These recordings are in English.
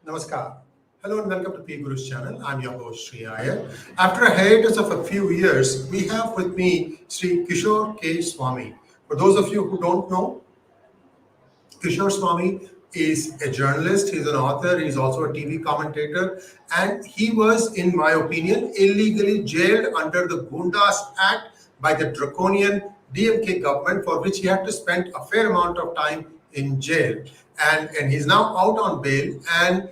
Namaskar. Hello and welcome to PGurus channel. I'm your host 𝙒𝙖𝙩𝙤. After a hiatus of a few years, we have with me Sri Kishore Swamy. For those of you who don't know, Kishore Swamy is a journalist, he's an author, he's also a TV commentator, and he was, in my opinion, illegally jailed under the Gundas Act by the draconian DMK government, for which he had to spend a fair amount of time in jail. And he's now out on bail, and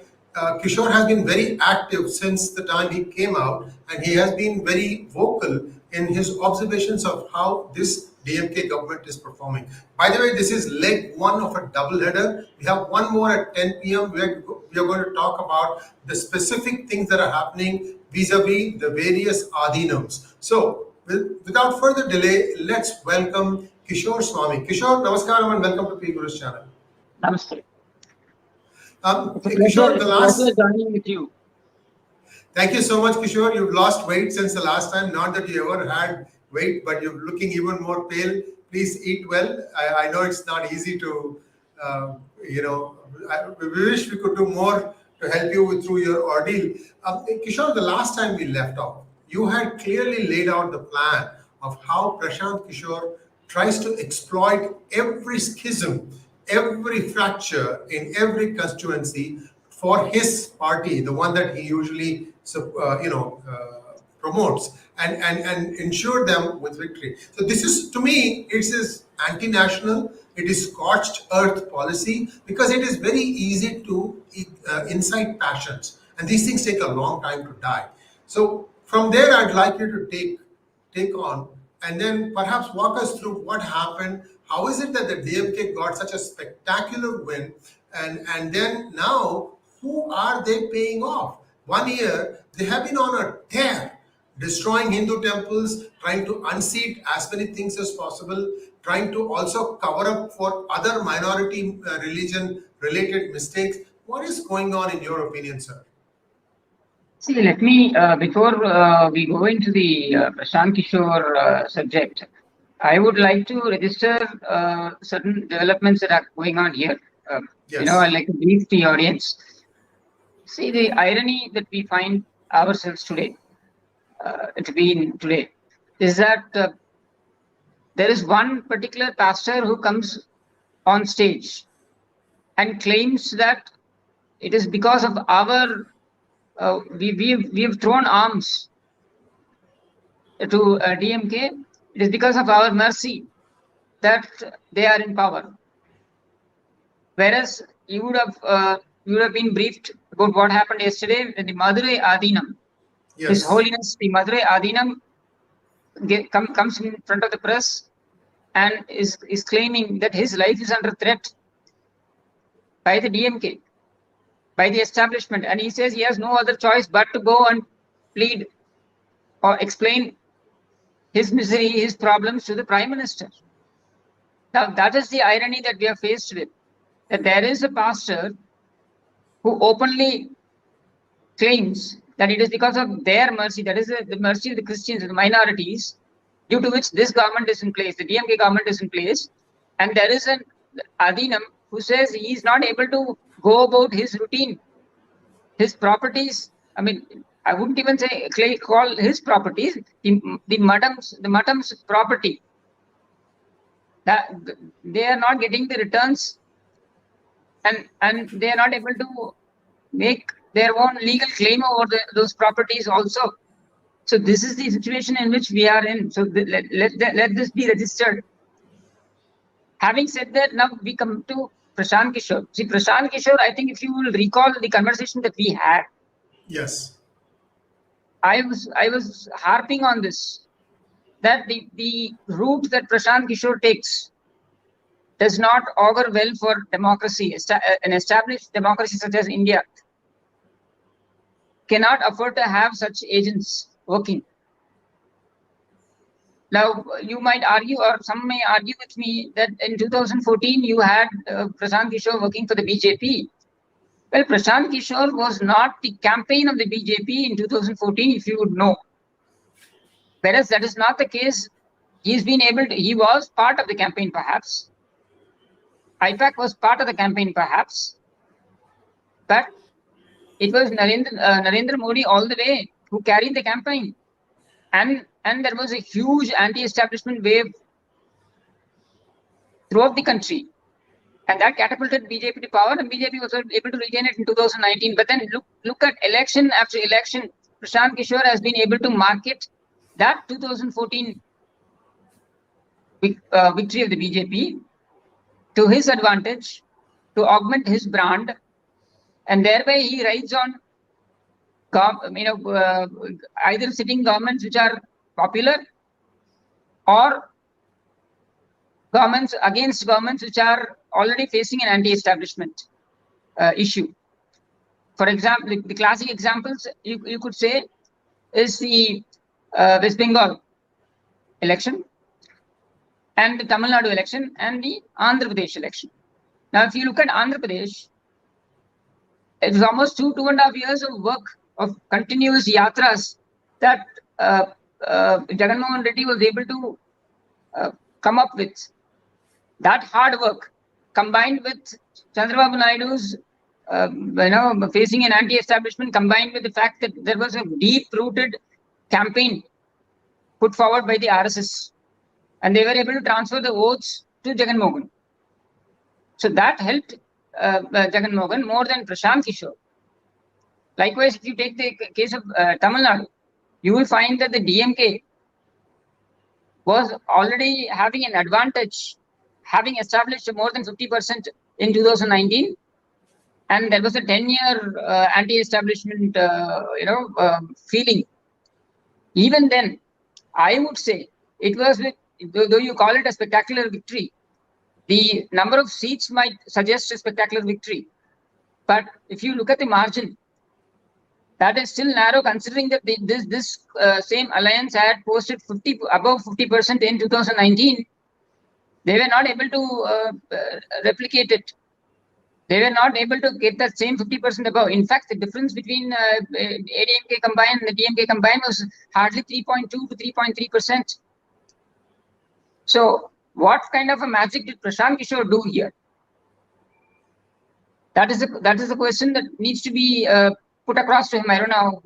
Kishore has been very active since the time he came out, and he has been very vocal in his observations of how this DMK government is performing. By the way, this is leg one of a double header. We have one more at 10 p.m. We are going to talk about the specific things that are happening vis-a-vis the various adhinams. So, without further delay, let's welcome Kishore Swamy. Kishore, namaskaram and welcome to PGurus channel. Namaste. Kishore, the last joining with you. Thank you so much, Kishore. You've lost weight since the last time. Not that you ever had weight, but you're looking even more pale. Please eat well. I know it's not easy to, we wish we could do more to help you through your ordeal. Kishore, the last time we left off, you had clearly laid out the plan of how Prashant Kishor tries to exploit every schism, every fracture in every constituency for his party, the one that he usually promotes, and ensure them with victory. So this is, to me, it is anti-national, it is scorched earth policy, because it is very easy to incite passions, and these things take a long time to die. So from there, I'd like you to take on, and then perhaps walk us through what happened. How is it that the DMK got such a spectacular win? And then now, who are they paying off? 1 year, they have been on a tear, destroying Hindu temples, trying to unseat as many things as possible, trying to also cover up for other minority religion-related mistakes. What is going on in your opinion, sir? See, let me, before we go into the Prashant Kishor subject, I would like to register certain developments that are going on here. Yes. I'd like to brief the audience. See, the irony that we find ourselves today, is that there is one particular pastor who comes on stage and claims that it is because of our, we have thrown arms to DMK. It is because of our mercy that they are in power. Whereas you would have been briefed about what happened yesterday in the Madurai Adhinam. Yes. His Holiness, the Madurai Adhinam, comes in front of the press and is claiming that his life is under threat by the DMK, by the establishment, and he says he has no other choice but to go and plead or explain his misery, his problems to the Prime Minister. Now, that is the irony that we are faced with, that there is a pastor who openly claims that it is because of their mercy, that is the mercy of the Christians and the minorities, due to which this government is in place, the DMK government is in place, and there is an Adhinam who says he is not able to go about his routine, his properties. I mean, I wouldn't even say call his properties, the madam's property. That they are not getting the returns, and they are not able to make their own legal claim over those properties also. So this is the situation in which we are in. So let this be registered. Having said that, now we come to Prashant Kishor. See, Prashant Kishor, I think if you will recall the conversation that we had. Yes. I was harping on this, that the route that Prashant Kishor takes does not augur well for democracy. An established democracy such as India cannot afford to have such agents working. Now, you might argue, or some may argue with me, that in 2014 you had Prashant Kishor working for the BJP. Well, Prashant Kishor was not the campaign of the BJP in 2014, if you would know. Whereas that is not the case. He was part of the campaign perhaps. IPAC was part of the campaign perhaps. But It was Narendra Modi all the way who carried the campaign. And there was a huge anti-establishment wave throughout the country. And that catapulted BJP to power, and BJP was able to regain it in 2019. But then look at election after election. Prashant Kishor has been able to market that 2014 victory of the BJP to his advantage, to augment his brand, and thereby he rides on either sitting governments which are popular, or governments against governments which are already facing an anti-establishment issue. For example, the classic examples you could say is the West Bengal election, and the Tamil Nadu election, and the Andhra Pradesh election. Now, if you look at Andhra Pradesh, it was almost 2.5 years of work, of continuous yatras, that Jagan Mohan Reddy was able to come up with. That hard work, combined with Chandrababu Naidu's facing an anti-establishment, combined with the fact that there was a deep-rooted campaign put forward by the RSS, and they were able to transfer the votes to Jagan Mohan. So that helped Jagan Mohan more than Prashant Kishor. Likewise, if you take the case of Tamil Nadu, you will find that the DMK was already having an advantage, having established more than 50% in 2019, and there was a 10-year anti-establishment, feeling. Even then, I would say it was, though you call it a spectacular victory, the number of seats might suggest a spectacular victory. But if you look at the margin, that is still narrow, considering that this same alliance had posted above 50% in 2019. They were not able to replicate it. They were not able to get that same 50% above. In fact, the difference between ADMK combined and the DMK combined was hardly 3.2 to 3.3%. So what kind of a magic did Prashant Kishor do here? That is the question that needs to be put across to him. I don't know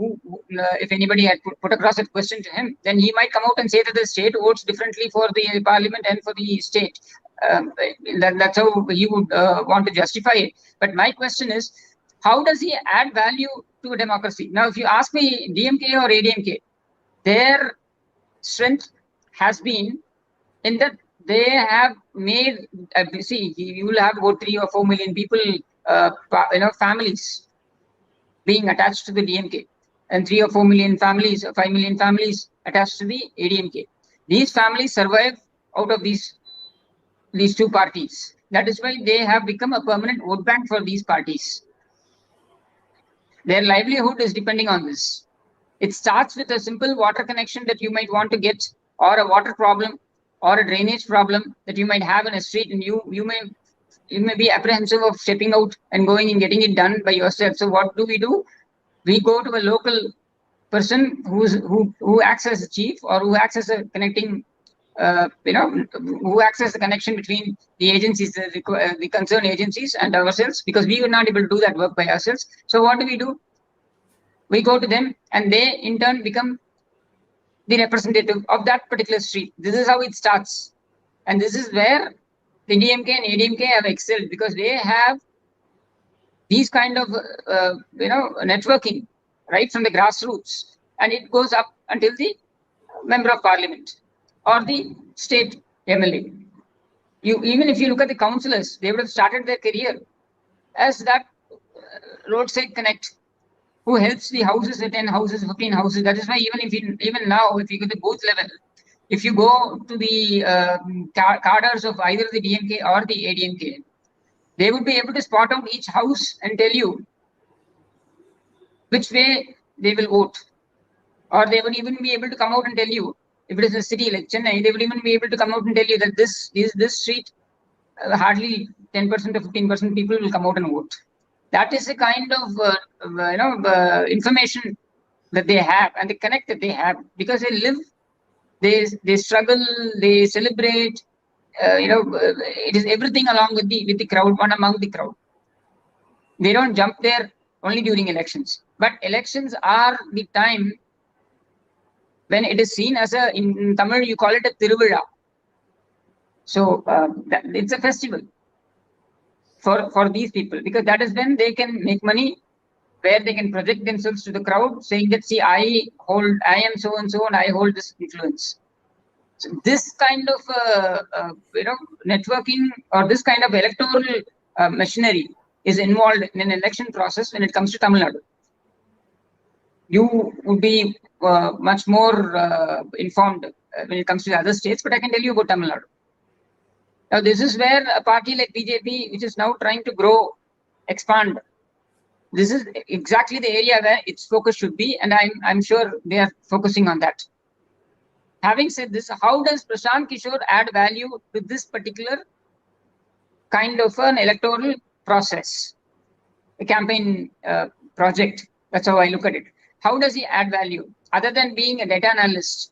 if anybody had put across that question to him, then he might come out and say that the state votes differently for the parliament and for the state. That's how he would want to justify it. But my question is, how does he add value to a democracy? Now, if you ask me, DMK or ADMK, their strength has been in that they have made, see, you will have about 3 or 4 million people, families being attached to the DMK, and 3 or 4 million families, 5 million families attached to the ADMK. These families survive out of these two parties. That is why they have become a permanent vote bank for these parties. Their livelihood is depending on this. It starts with a simple water connection that you might want to get, or a water problem, or a drainage problem that you might have in a street, and you may be apprehensive of stepping out and going and getting it done by yourself. So what do? We go to a local person who acts as a chief, or who acts as a connecting, who acts as the connection between the agencies, the concerned agencies, and ourselves, because we were not able to do that work by ourselves. So what do? We go to them, and they in turn become the representative of that particular street. This is how it starts, and this is where the DMK and ADMK have excelled, because they have these kind of networking right from the grassroots, and it goes up until the member of parliament or the state MLA. Even if you look at the councillors, they would have started their career as that roadside connect, who helps the houses, the 10 houses, 15 houses. That is why even now, if you go to the booth level, if you go to the cadres of either the DMK or the ADMK, they would be able to spot out each house and tell you which way they will vote. Or they would even be able to come out and tell you, if it is a city like Chennai, they would even be able to come out and tell you that this street, hardly 10% or 15% people will come out and vote. That is the kind of information that they have, and the connect that they have, because they live, they struggle, they celebrate. It is everything along with the crowd, one among the crowd. They don't jump there only during elections. But elections are the time when it is seen as in Tamil you call it a Tiruvizha. So it's a festival for these people, because that is when they can make money, where they can project themselves to the crowd, saying that, see, I am so and so, and I hold this influence. So this kind of networking, or this kind of electoral machinery is involved in an election process when it comes to Tamil Nadu. You would be much more informed when it comes to the other states, but I can tell you about Tamil Nadu. Now, this is where a party like BJP, which is now trying to grow, expand, this is exactly the area where its focus should be, and I'm sure they are focusing on that. Having said this, how does Prashant Kishor add value to this particular kind of an electoral process, a campaign project? That's how I look at it. How does he add value other than being a data analyst?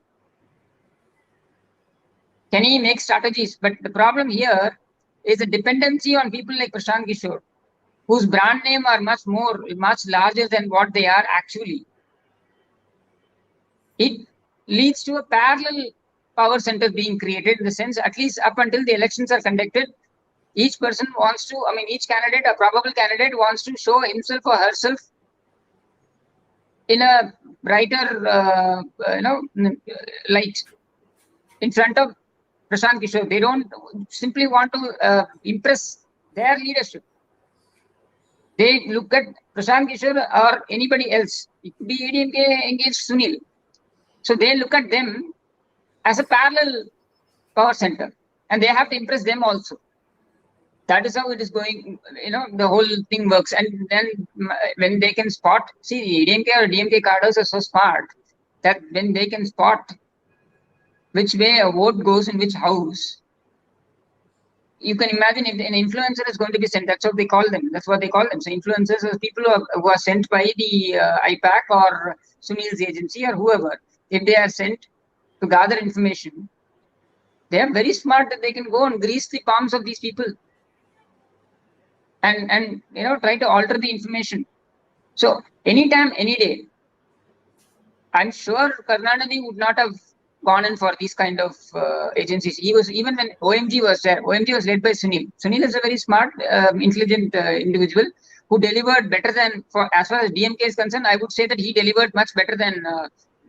Can he make strategies? But the problem here is a dependency on people like Prashant Kishor, whose brand name are much larger than what they are actually. It leads to a parallel power center being created, in the sense, at least up until the elections are conducted, each person wants to, each candidate, a probable candidate, wants to show himself or herself in a brighter, light in front of Prashant Kishor. They don't simply want to impress their leadership. They look at Prashant Kishor or anybody else. It could be DMK engaged Sunil. So they look at them as a parallel power center, and they have to impress them also. That is how it is going. The whole thing works. And then when they can spot, see, DMK or DMK cadres are so smart that when they can spot which way a vote goes in which house, you can imagine if an influencer is going to be sent. That's what they call them. That's what they call them. So influencers are people who are sent by the IPAC or Sunil's agency or whoever. If they are sent to gather information, they are very smart that they can go and grease the palms of these people and try to alter the information. So anytime, any day, I'm sure Karnataka would not have gone in for these kind of agencies. He was, even when OMG was there, OMG was led by Sunil. Sunil is a very smart, intelligent individual who delivered better than, as far as DMK is concerned, I would say that he delivered much better than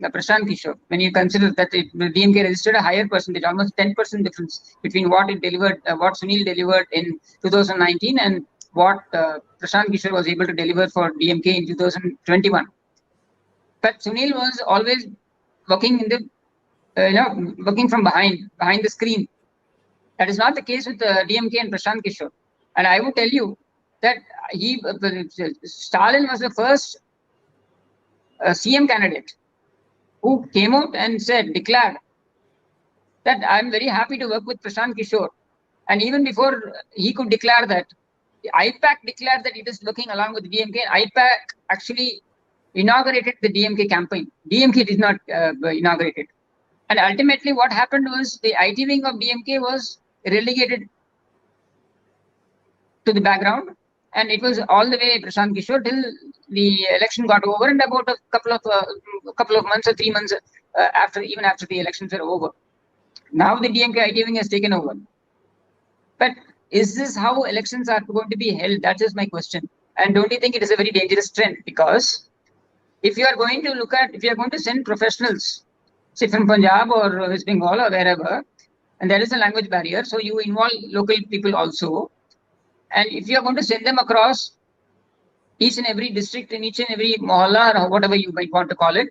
Prashant Kishor. When you consider that DMK registered a higher percentage, almost 10% difference between what it delivered, what Sunil delivered in 2019 and what Prashant Kishor was able to deliver for DMK in 2021. But Sunil was always working in the working from behind the screen. That is not the case with DMK and Prashant Kishor. And I would tell you that Stalin was the first CM candidate who came out and declared that I'm very happy to work with Prashant Kishor. And even before he could declare that, IPAC declared that it is working along with DMK. IPAC actually inaugurated the DMK campaign. DMK did not inaugurate it. And ultimately what happened was the IT wing of DMK was relegated to the background, and it was all the way Prashant Kishor till the election got over, and about a couple of months or 3 months after the elections were over. Now the DMK IT wing has taken over. But is this how elections are going to be held? That is my question. And don't you think it is a very dangerous trend? Because if you are going to send professionals, say from Punjab or West Bengal or wherever, and there is a language barrier, so you involve local people also. And if you are going to send them across each and every district, in each and every mohalla or whatever you might want to call it,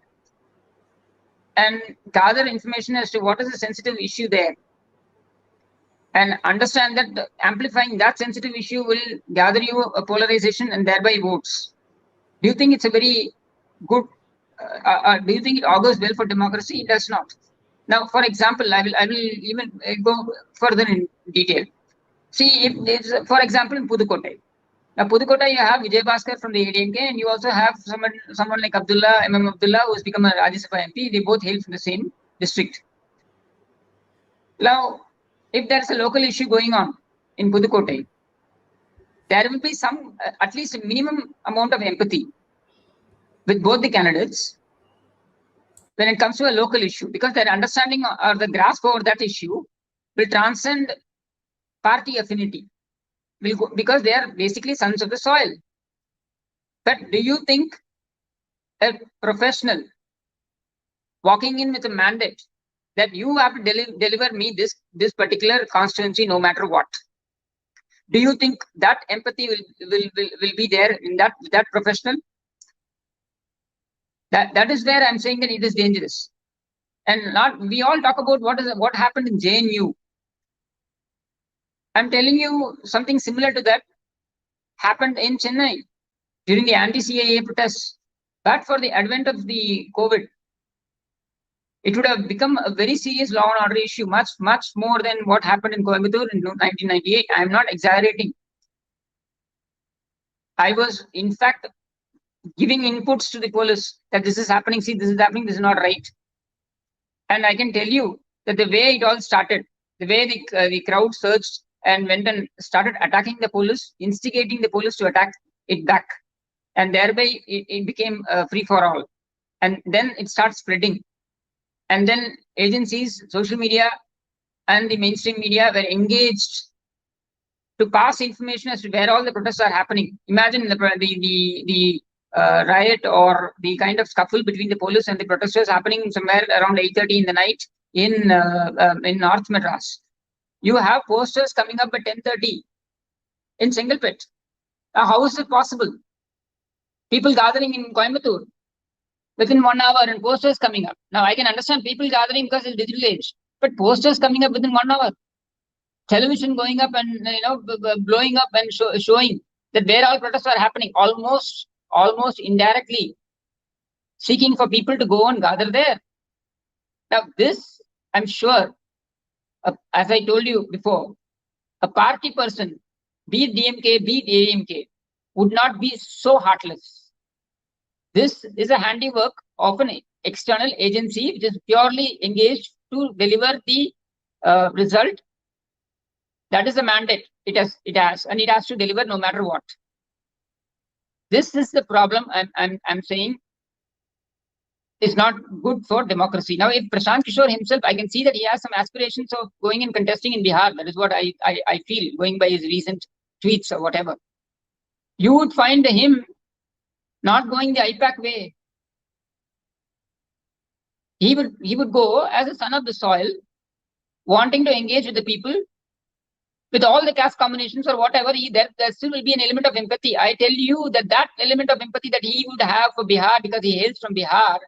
and gather information as to what is the sensitive issue there, and understand that amplifying that sensitive issue will gather you a polarization and thereby votes. Do you think it's a very good, do you think it augurs well for democracy? It does not. Now, for example, I will even go further in detail. See, if there's, for example, in Pudukkottai. Now, Pudukkottai, you have Vijay Bhaskar from the ADMK, and you also have someone like Abdullah, Abdullah, who has become a Rajya Sabha MP. They both hail from the same district. Now, if there's a local issue going on in Pudukkottai, there will be some, at least a minimum amount of empathy with both the candidates when it comes to a local issue, because their understanding or the grasp over that issue will transcend party affinity, because they are basically sons of the soil. But do you think a professional walking in with a mandate that you have to deliver me this particular constituency no matter what, do you think that empathy will be there in that professional? That is where I'm saying that it is dangerous. And we all talk about what happened in JNU. I'm telling you something similar to that happened in Chennai during the anti-CAA protests. But for the advent of the COVID, it would have become a very serious law and order issue, much more than what happened in Coimbatore in 1998. I am not exaggerating. I was, in fact, giving inputs to the police that this is happening, see, this is happening, this is not right. And I can tell you that the way it all started, the way the crowd surged and went and started attacking the police, instigating the police to attack it back. And thereby it became free for all. And then it starts spreading. And then agencies, social media, and the mainstream media were engaged to pass information as to where all the protests are happening. Imagine the riot or the kind of scuffle between the police and the protesters happening somewhere around 8:30 in the night in North Madras. You have posters coming up at 10:30 in Chengalpet. Now, how is it possible? People gathering in Coimbatore within 1 hour and posters coming up. Now, I can understand people gathering because it's digital age, but posters coming up within 1 hour. Television going up and blowing up and showing that where all protests are happening, almost indirectly seeking for people to go and gather there. Now, this, I'm sure, as I told you before, a party person, be it DMK, be it AMK, would not be so heartless. This is a handiwork of an external agency which is purely engaged to deliver the result. That is a mandate it has, and it has to deliver no matter what. This is the problem I'm saying is not good for democracy. Now, if Prashant Kishor himself, I can see that he has some aspirations of going and contesting in Bihar. That is what I feel, going by his recent tweets or whatever. You would find him not going the IPAC way. He would go as a son of the soil, wanting to engage with the people, with all the caste combinations or whatever. There still will be an element of empathy. I tell you that element of empathy that he would have for Bihar, because he hails from Bihar,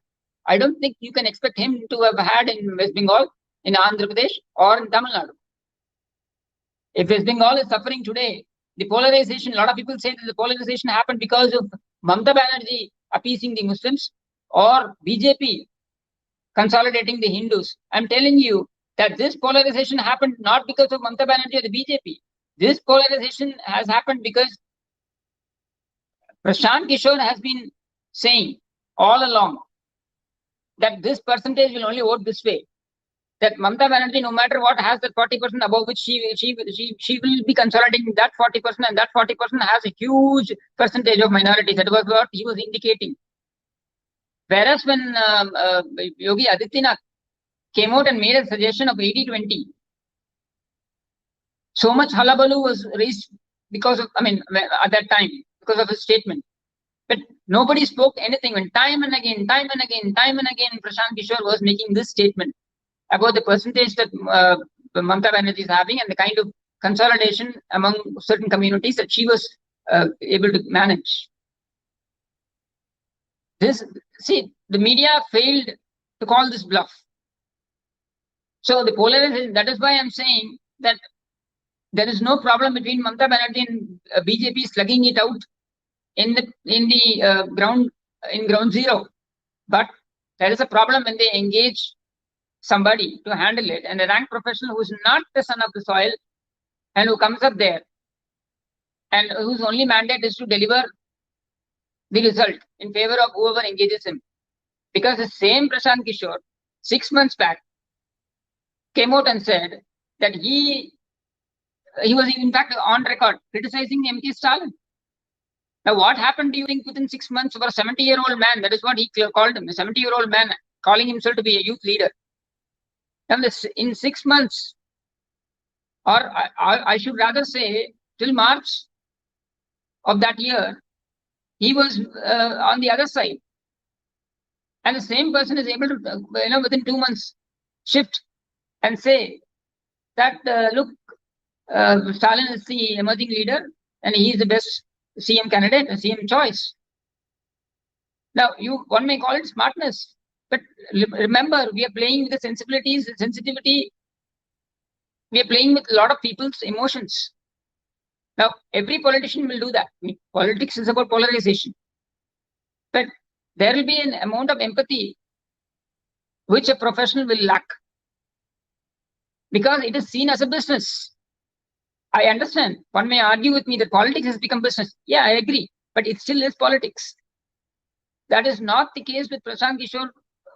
I don't think you can expect him to have had in West Bengal, in Andhra Pradesh, or in Tamil Nadu. If West Bengal is suffering today, the polarization, a lot of people say that the polarization happened because of Mamata Banerjee appeasing the Muslims or BJP consolidating the Hindus. I'm telling you that this polarization happened not because of Mamata Banerjee or the BJP. This polarization has happened because Prashant Kishor has been saying all along that this percentage will only vote this way. That Mamata Banerjee, no matter what, has that 40% above which she will be consolidating that 40%, and that 40% has a huge percentage of minorities. That was what he was indicating. Whereas when Yogi Adityanath came out and made a suggestion of 80-20, so much hullabaloo was raised because of, at that time, because of his statement. But nobody spoke anything. When time and again, Prashant Kishor was making this statement about the percentage that Mamata Banerjee is having and the kind of consolidation among certain communities that she was able to manage. The media failed to call this bluff. So the polarization, that is why I'm saying that there is no problem between Mamata Banerjee and BJP slugging it out in ground zero. But there is a problem when they engage somebody to handle it, and a rank professional who is not the son of the soil and who comes up there and whose only mandate is to deliver the result in favor of whoever engages him. Because the same Prashant Kishor 6 months back came out and said that he he was in fact on record criticizing MK Stalin. Now, what happened, do you think, within 6 months for a 70-year-old man? That is what he called him, a 70-year-old man calling himself to be a youth leader. And in 6 months, or I should rather say till March of that year, he was on the other side. And the same person is able to, within 2 months, shift and say that, look, Stalin is the emerging leader and he is the best CM candidate, a CM choice. Now, one may call it smartness, but remember, we are playing with the sensibilities, the sensitivity. We are playing with a lot of people's emotions. Now, every politician will do that. I mean, politics is about polarization. But there will be an amount of empathy which a professional will lack, because it is seen as a business. I understand. One may argue with me that politics has become business. Yeah, I agree. But it still is politics. That is not the case with Prashant Kishor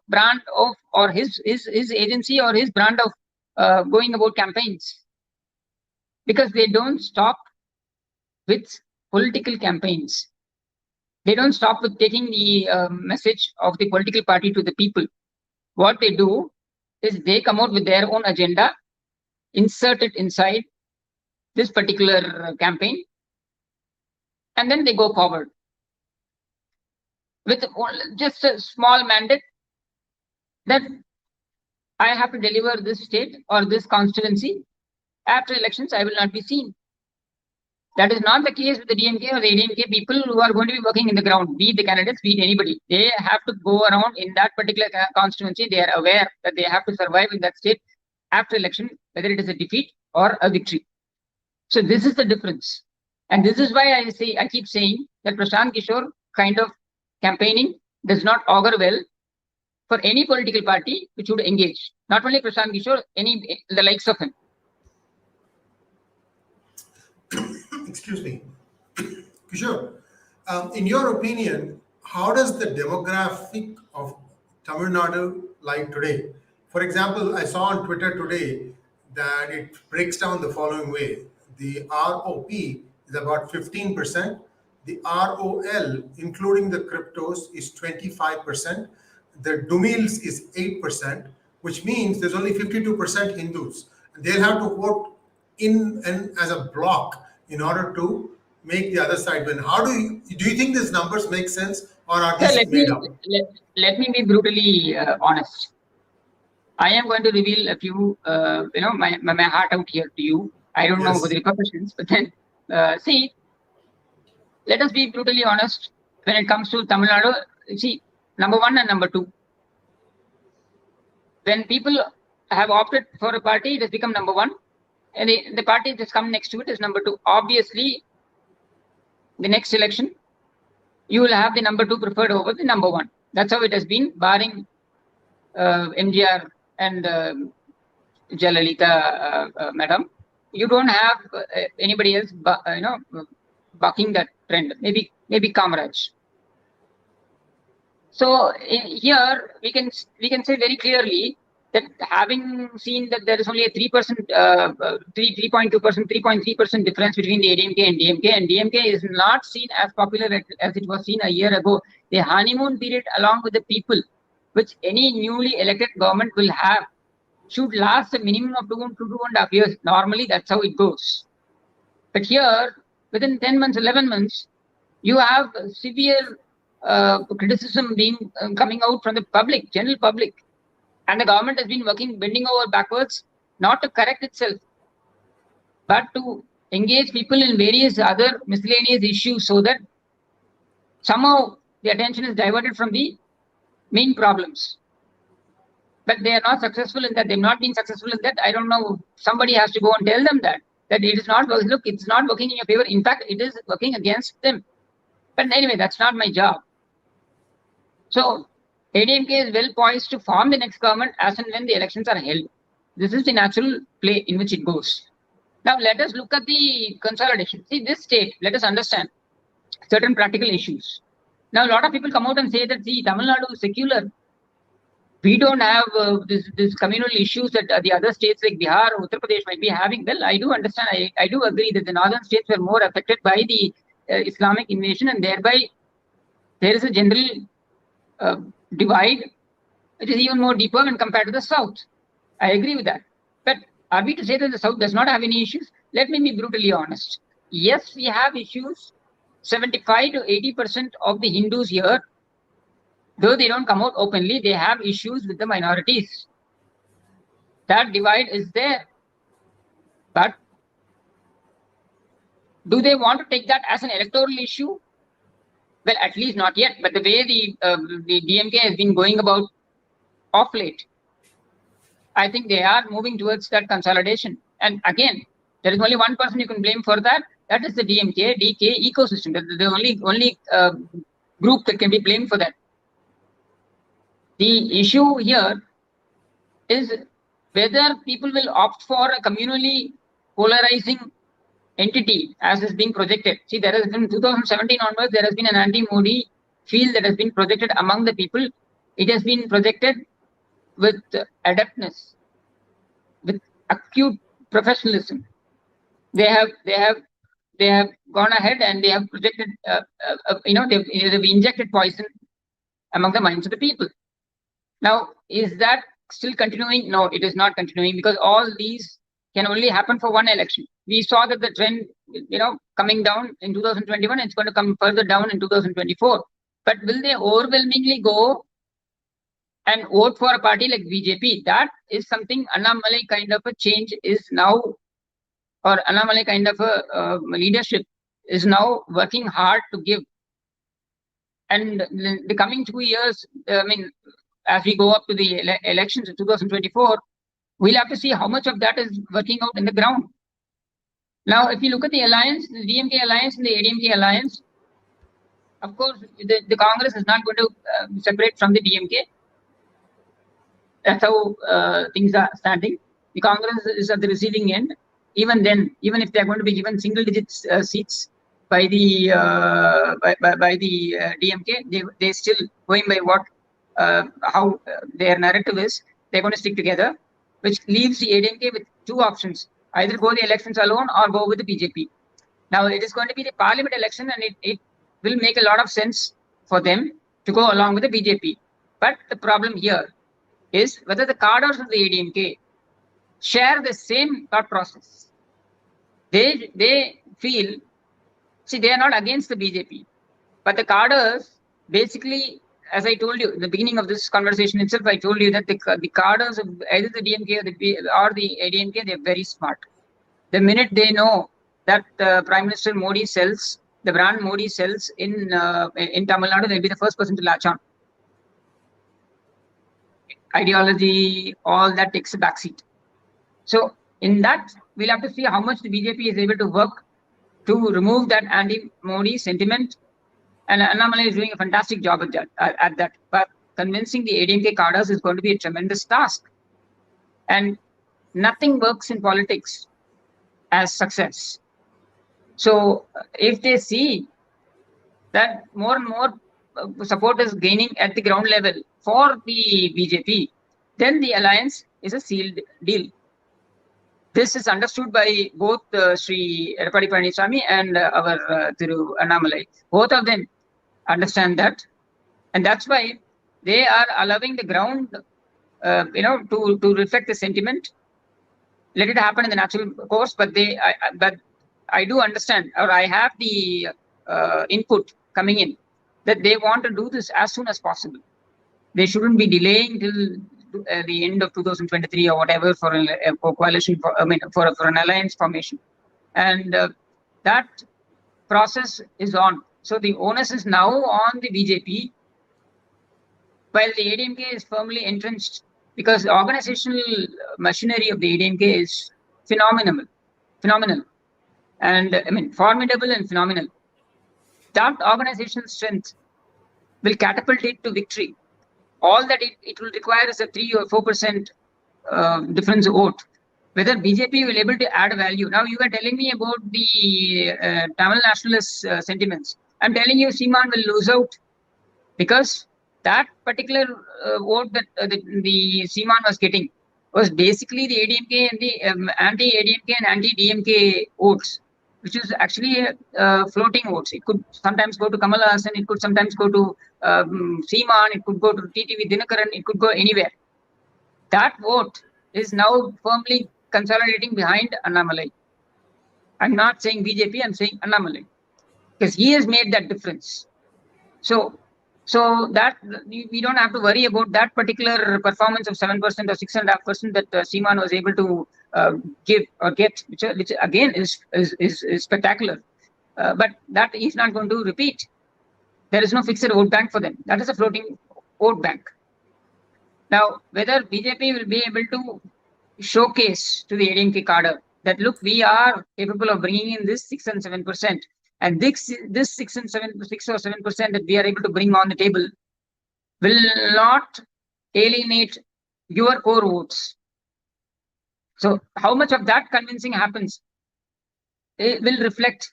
brand of, or his agency or his brand of going about campaigns. Because they don't stop with political campaigns. They don't stop with taking the message of the political party to the people. What they do is they come out with their own agenda, insert it inside this particular campaign, and then they go forward with just a small mandate that I have to deliver this state or this constituency. After elections, I will not be seen. That is not the case with the DMK or the ADMK people who are going to be working in the ground, be it the candidates, be it anybody. They have to go around in that particular constituency. They are aware that they have to survive in that state after election, whether it is a defeat or a victory. So this is the difference. And this is why I keep saying that Prashant Kishor kind of campaigning does not augur well for any political party which would engage. Not only Prashant Kishor, the likes of him. Excuse me. Kishore, in your opinion, how does the demographic of Tamil Nadu lie today? For example, I saw on Twitter today that it breaks down the following way. The ROP is about 15%. The ROL, including the cryptos, is 25%. The Dumils is 8%, which means there's only 52% Hindus. And they'll have to vote in and as a block in order to make the other side win. How do you think these numbers make sense, or are these made up? Let me be brutally honest. I am going to reveal a few, my heart out here to you. I don't know about the repercussions, but then see, let us be brutally honest when it comes to Tamil Nadu. See, number one and number two. When people have opted for a party, it has become number one, and the party that's come next to it is number two. Obviously, the next election, you will have the number two preferred over the number one. That's how it has been, barring MGR and Jayalalitha, madam. You don't have anybody else, bucking that trend. Maybe Kamaraj. So here we can say very clearly that, having seen that there is only a 3%, 3.2%, 3.3% difference between the ADMK and DMK is not seen as popular as it was seen a year ago. The honeymoon period along with the people, which any newly elected government will have, should last a minimum of 2.5 years. Normally, that's how it goes. But here, within 10 months, 11 months, you have severe criticism coming out from the public, general public. And the government has been bending over backwards, not to correct itself, but to engage people in various other miscellaneous issues, so that somehow the attention is diverted from the main problems. But they are not successful in that. They've not been successful in that. I don't know. Somebody has to go and tell them that it is not working. Look, it's not working in your favor. In fact, it is working against them. But anyway, that's not my job. So ADMK is well poised to form the next government as and when the elections are held. This is the natural play in which it goes. Now let us look at the consolidation. See, this state, let us understand certain practical issues. Now a lot of people come out and say that, see, Tamil Nadu is secular. we don't have this communal issues that the other states like Bihar or Uttar Pradesh might be having. Well, I do understand. I do agree that the northern states were more affected by the Islamic invasion, and thereby there is a general divide which is even more deeper when compared to the south. I agree with that. But are we to say that the south does not have any issues? Let me be brutally honest. Yes, we have issues. 75 to 80% of the Hindus here, though they don't come out openly, they have issues with the minorities. That divide is there. But do they want to take that as an electoral issue? Well, at least not yet. But the way the DMK has been going about of late, I think they are moving towards that consolidation. And again, there is only one person you can blame for that. That is the DMK, DK ecosystem. The only group that can be blamed for that. The issue here is whether people will opt for a communally polarizing entity as is being projected. See, there has been 2017 onwards, there has been an anti-Modi feel that has been projected among the people. It has been projected with adeptness, with acute professionalism. They have gone ahead and they have projected, they've injected poison among the minds of the people. Now, is that still continuing? No, it is not continuing, because all these can only happen for one election. We saw that the trend, coming down in 2021, it's going to come further down in 2024. But will they overwhelmingly go and vote for a party like BJP? That is something Annamalai kind of a change is now, or Annamalai kind of a leadership is now working hard to give. And the coming 2 years, as we go up to the elections in 2024, we'll have to see how much of that is working out in the ground. Now, if you look at the alliance, the DMK alliance and the ADMK alliance, of course, the Congress is not going to separate from the DMK. That's how things are standing. The Congress is at the receiving end. Even then, even if they're going to be given single-digit seats by the DMK, they still, going by what how their narrative is, they're going to stick together, which leaves the ADMK with two options: either go the elections alone or go with the BJP. Now, it is going to be the parliament election, and it will make a lot of sense for them to go along with the BJP. But the problem here is whether the cadres of the ADMK share the same thought process. They feel, see, they are not against the BJP, but the cadres basically, as I told you in the beginning of this conversation itself, I told you that the cadres of either the DMK or the ADMK, they're very smart. The minute they know that Prime Minister Modi sells, the brand Modi sells in Tamil Nadu, they'll be the first person to latch on. Ideology, all that takes a backseat. So in that, we'll have to see how much the BJP is able to work to remove that anti-Modi sentiment. And Annamalai is doing a fantastic job at that. But convincing the ADMK cadres is going to be a tremendous task. And nothing works in politics as success. So if they see that more and more support is gaining at the ground level for the BJP, then the alliance is a sealed deal. This is understood by both Sri Edappadi Palaniswamy and our Thiru Annamalai. Both of them understand that, and that's why they are allowing the ground, to reflect the sentiment. Let it happen in the natural course. But I do understand, or I have the input coming in, that they want to do this as soon as possible. They shouldn't be delaying till the end of 2023 or whatever for coalition, for an alliance formation. And that process is on. So the onus is now on the BJP, while the ADMK is firmly entrenched, because the organizational machinery of the ADMK is phenomenal, and formidable and phenomenal. That organizational strength will catapult it to victory. All that it will require is a 3 or 4% difference vote. Whether BJP will able to add value. Now, you were telling me about the Tamil nationalist sentiments. I'm telling you, Seeman will lose out, because that particular vote that the Seaman was getting was basically the ADMK and the anti-ADMK and anti-DMK votes, which is actually floating votes. It could sometimes go to Kamal Hassan, it could sometimes go to Seaman, it could go to TTV Dinakaran, it could go anywhere. That vote is now firmly consolidating behind Annamalai. I'm not saying BJP, I'm saying Annamalai, because he has made that difference. So that we don't have to worry about that particular performance of 7% or 6.5% that Seaman was able to give or get, which again is spectacular. But that is not going to repeat. There is no fixed vote bank for them. That is a floating vote bank. Now, whether BJP will be able to showcase to the ADMK cadre that, look, we are capable of bringing in this 6 and 7%, and this 6 or 7% that we are able to bring on the table will not alienate your core votes. So how much of that convincing happens, it will reflect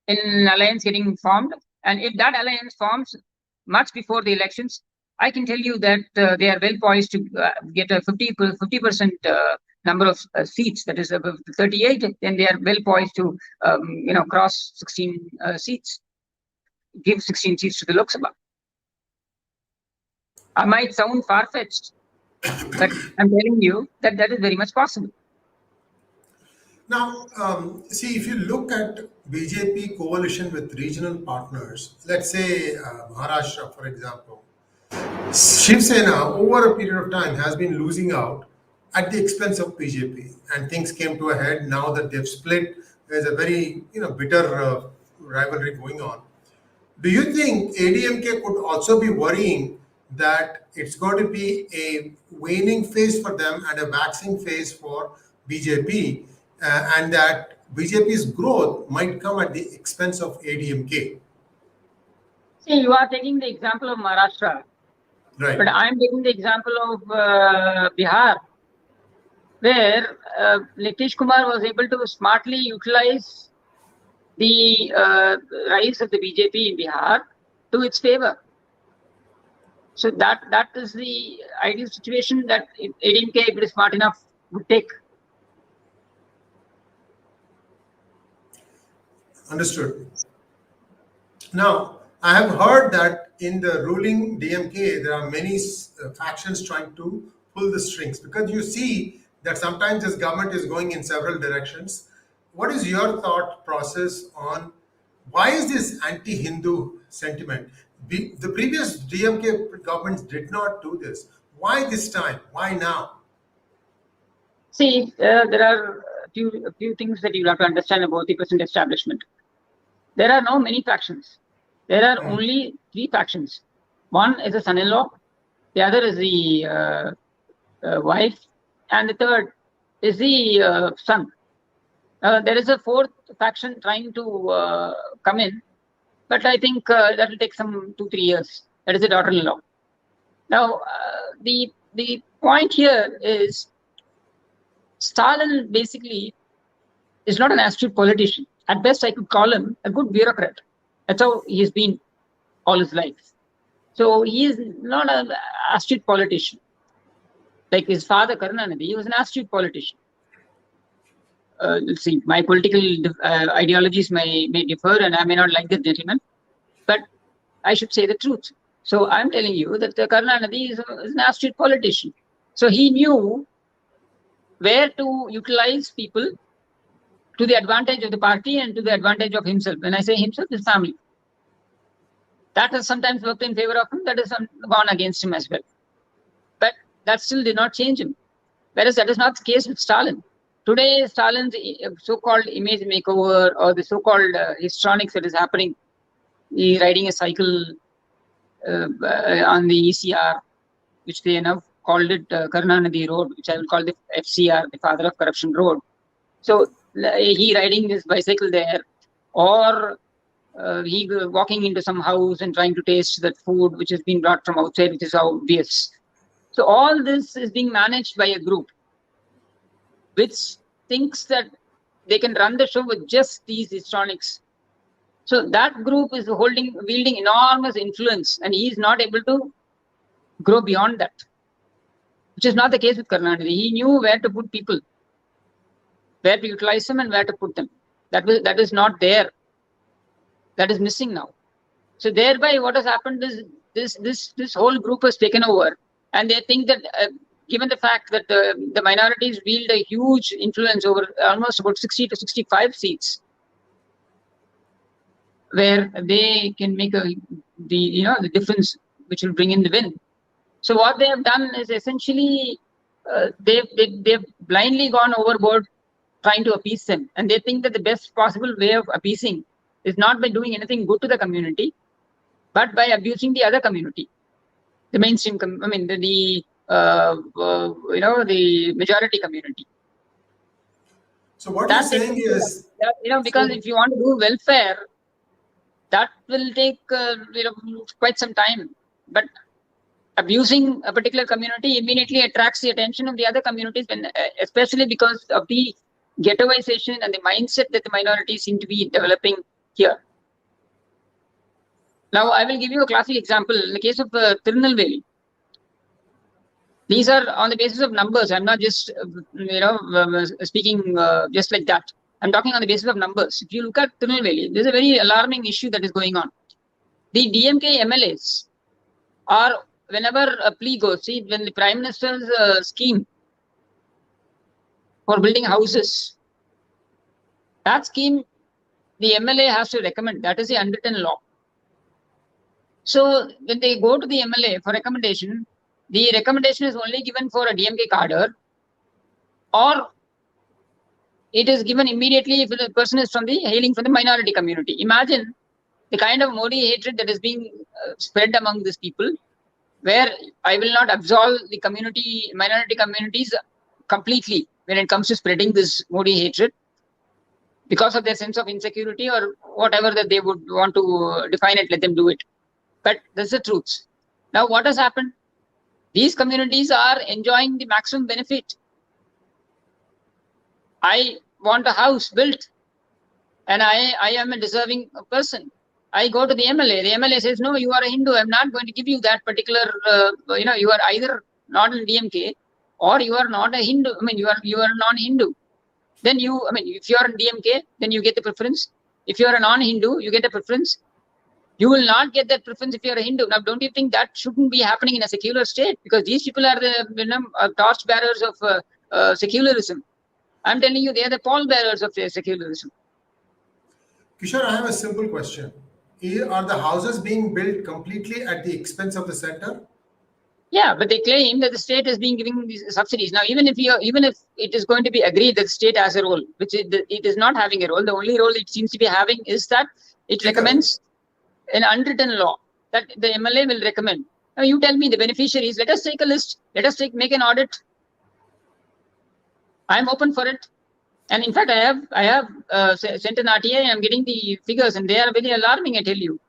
in an alliance getting formed. And if that alliance forms much before the elections, I can tell you that they are well poised to get a 50% number of seats, that is above 38, then they are well poised to cross 16 seats, give 16 seats to the Lok Sabha. I might sound far-fetched, but I'm telling you that that is very much possible. Now, see, if you look at BJP coalition with regional partners, let's say Maharashtra, for example, Shiv Sena over a period of time has been losing out at the expense of BJP, and things came to a head now that they've split. There's a very bitter rivalry going on. Do you think ADMK could also be worrying that it's going to be a waning phase for them and a waxing phase for BJP, and that BJP's growth might come at the expense of ADMK? See, you are taking the example of Maharashtra, right? But I'm taking the example of Bihar, where Nitish Kumar was able to smartly utilize the rise of the BJP in Bihar to its favor. So that is the ideal situation that ADMK, if it is smart enough, would take. Understood. Now, I have heard that in the ruling DMK, there are many factions trying to pull the strings, because you see that sometimes this government is going in several directions. What is your thought process on why is this anti-Hindu sentiment? The previous DMK governments did not do this. Why this time? Why now? See, there are a few things that you have to understand about the present establishment. There are now many factions. There are only 3 factions. One is a son-in-law, the other is the wife, and the third is the son. There is a 4th faction trying to come in, but I think that will take some 2-3 years. That is the daughter-in-law. Now, the point here is Stalin basically is not an astute politician. At best, I could call him a good bureaucrat. That's how he has been all his life. So he is not an astute politician. Like his father, Karunanidhi, he was an astute politician. Let's see, my political ideologies may differ, and I may not like the gentleman, but I should say the truth. So I'm telling you that Karunanidhi is an astute politician. So he knew where to utilize people to the advantage of the party and to the advantage of himself. When I say himself, his family. That has sometimes worked in favor of him, that has gone against him as well. But that still did not change him. Whereas that is not the case with Stalin. Today, Stalin's so-called image makeover, or the so-called histrionics that is happening, he riding a cycle on the ECR, which they now called it Karunanidhi Road, which I will call the FCR, the Father of Corruption Road. So he riding his bicycle there, or he walking into some house and trying to taste that food which has been brought from outside, which is obvious. So all this is being managed by a group which thinks that they can run the show with just these histrionics. So that group is wielding enormous influence, and he is not able to grow beyond that, which is not the case with Karunanidhi. He knew where to put people, where to utilize them and where to put them. That is not there. That is missing now. So thereby what has happened is this whole group has taken over, and they think that given the fact that the minorities wield a huge influence over almost about 60 to 65 seats, where they can make the difference which will bring in the win. So what they have done is essentially they've blindly gone overboard trying to appease them, and they think that the best possible way of appeasing is not by doing anything good to the community, but by abusing the other community, the mainstream. The majority community. So what you're saying is, because if you want to do welfare, that will take quite some time. But abusing a particular community immediately attracts the attention of the other communities, especially because of the ghettoization and the mindset that the minorities seem to be developing here. Now, I will give you a classic example. In the case of Tirunelveli, these are on the basis of numbers. I'm not just speaking just like that. I'm talking on the basis of numbers. If you look at Tirunelveli, there's a very alarming issue that is going on. The DMK MLAs are, whenever a plea goes, see, when the Prime Minister's scheme for building houses, that scheme, the MLA has to recommend. That is the unwritten law. So when they go to the MLA for recommendation, the recommendation is only given for a DMK cadre, or it is given immediately if the person is hailing from the minority community. Imagine the kind of Modi hatred that is being spread among these people, where I will not absolve the minority communities completely when it comes to spreading this Modi hatred because of their sense of insecurity or whatever that they would want to define it, let them do it. But that's the truth. Now, what has happened? These communities are enjoying the maximum benefit. I want a house built, and I am a deserving person. I go to the MLA. The MLA says, no, you are a Hindu. I'm not going to give you that particular, you are either not in DMK or you are not a Hindu. You are non-Hindu. Then if you are in DMK, then you get the preference. If you are a non-Hindu, you get a preference. You will not get that preference if you are a Hindu. Now, don't you think that shouldn't be happening in a secular state? Because these people are the torch bearers of secularism. I'm telling you, they are the pallbearers of secularism. Kishore, I have a simple question. Are the houses being built completely at the expense of the center? Yeah, but they claim that the state is giving these subsidies. Now, even if it is going to be agreed that the state has a role, which it is not having a role, the only role it seems to be having is that it recommends an unwritten law that the MLA will recommend. Now, you tell me the beneficiaries, let us take a list, let us make an audit. I'm open for it. And in fact, I have sent an RTI, I'm getting the figures, and they are very alarming, I tell you.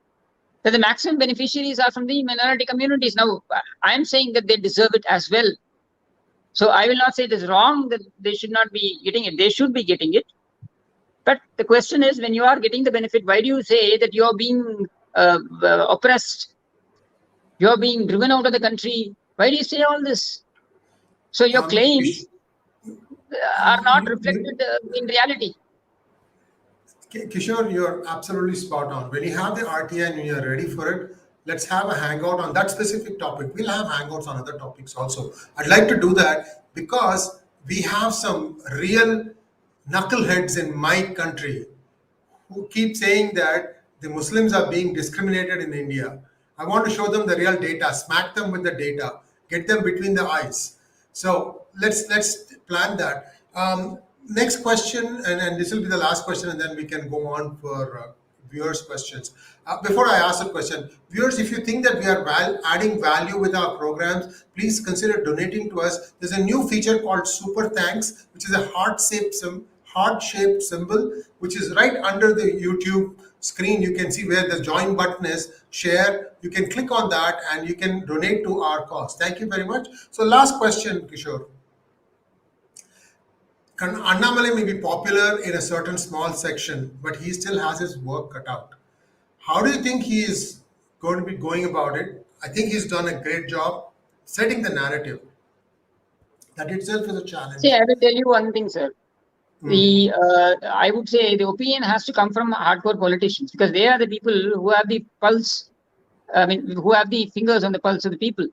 That the maximum beneficiaries are from the minority communities. Now, I'm saying that they deserve it as well. So I will not say it is wrong that they should not be getting it. They should be getting it. But the question is, when you are getting the benefit, why do you say that you are being oppressed? You are being driven out of the country. Why do you say all this? So your claims are not reflected in reality. Kishore, you're absolutely spot on. When you have the RTI and when you're ready for it, let's have a hangout on that specific topic. We'll have hangouts on other topics also. I'd like to do that because we have some real knuckleheads in my country who keep saying that the Muslims are being discriminated in India. I want to show them the real data, smack them with the data, get them between the eyes. So let's plan that. Next question, and this will be the last question, and then we can go on for viewers' questions. Before I ask a question, viewers, if you think that we are adding value with our programs, please consider donating to us. There's a new feature called Super Thanks, which is a heart-shaped symbol, which is right under the YouTube screen. You can see where the join button is, share. You can click on that and you can donate to our cause. Thank you very much. So last question, Kishore. Annamalai may be popular in a certain small section, but he still has his work cut out. How do you think he is going to be going about it? I think he's done a great job. setting the narrative. That itself is a challenge. See, I will tell you one thing, sir. I would say the opinion has to come from hardcore politicians, because they are the people who have the pulse. I mean, who have the fingers on the pulse of the people.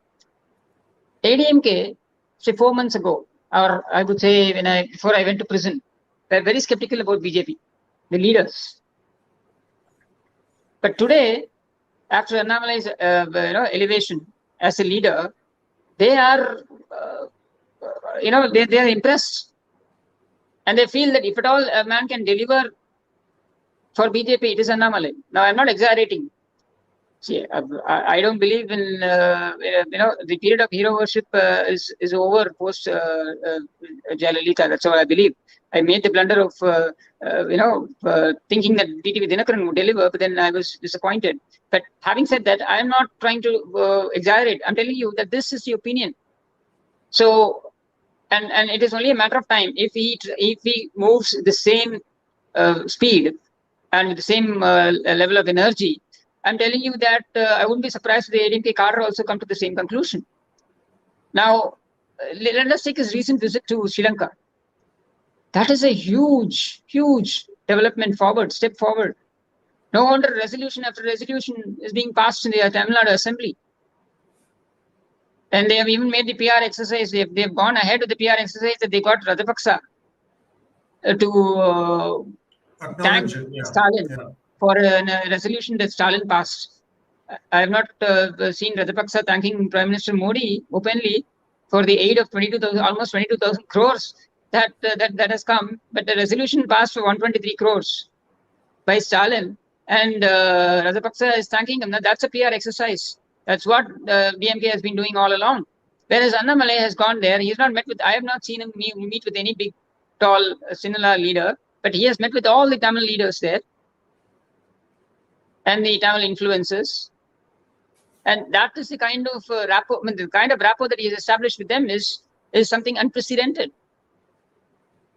ADMK, say 4 months ago, or I would say before I went to prison, they were very skeptical about BJP, the leaders. But today, after Annamalai's elevation as a leader, they are they are impressed, and they feel that if at all a man can deliver for BJP, it is Annamalai. Now, I'm not exaggerating. See, I don't believe in the period of hero worship is over post Jayalalitha. That's all I believe. I made the blunder of thinking that DTV Dinakaran would deliver, but then I was disappointed. But having said that, I am not trying to exaggerate. I'm telling you that this is the opinion. So, and it is only a matter of time if he moves the same speed and with the same level of energy. I'm telling you that I wouldn't be surprised if the ADMK cadre also come to the same conclusion. Now, let us take his recent visit to Sri Lanka. That is a huge, huge step forward. No wonder resolution after resolution is being passed in the Tamil Nadu Assembly. And they have even made the PR exercise. They have gone ahead with the PR exercise that they got Rajapaksa to thank Stalin for a resolution that Stalin passed. I have not seen Rajapaksa thanking Prime Minister Modi openly for the aid of almost 22,000 crores that has come. But the resolution passed for 123 crores by Stalin, and Rajapaksa is thanking him. Now, that's a PR exercise. That's what DMK has been doing all along. Whereas Annamalai has gone there. He's not met with, I have not seen him meet with any big, tall Sinhala leader, but he has met with all the Tamil leaders there and the Tamil influencers. And that is the kind of rapport, the kind of rapport that he has established with them is something unprecedented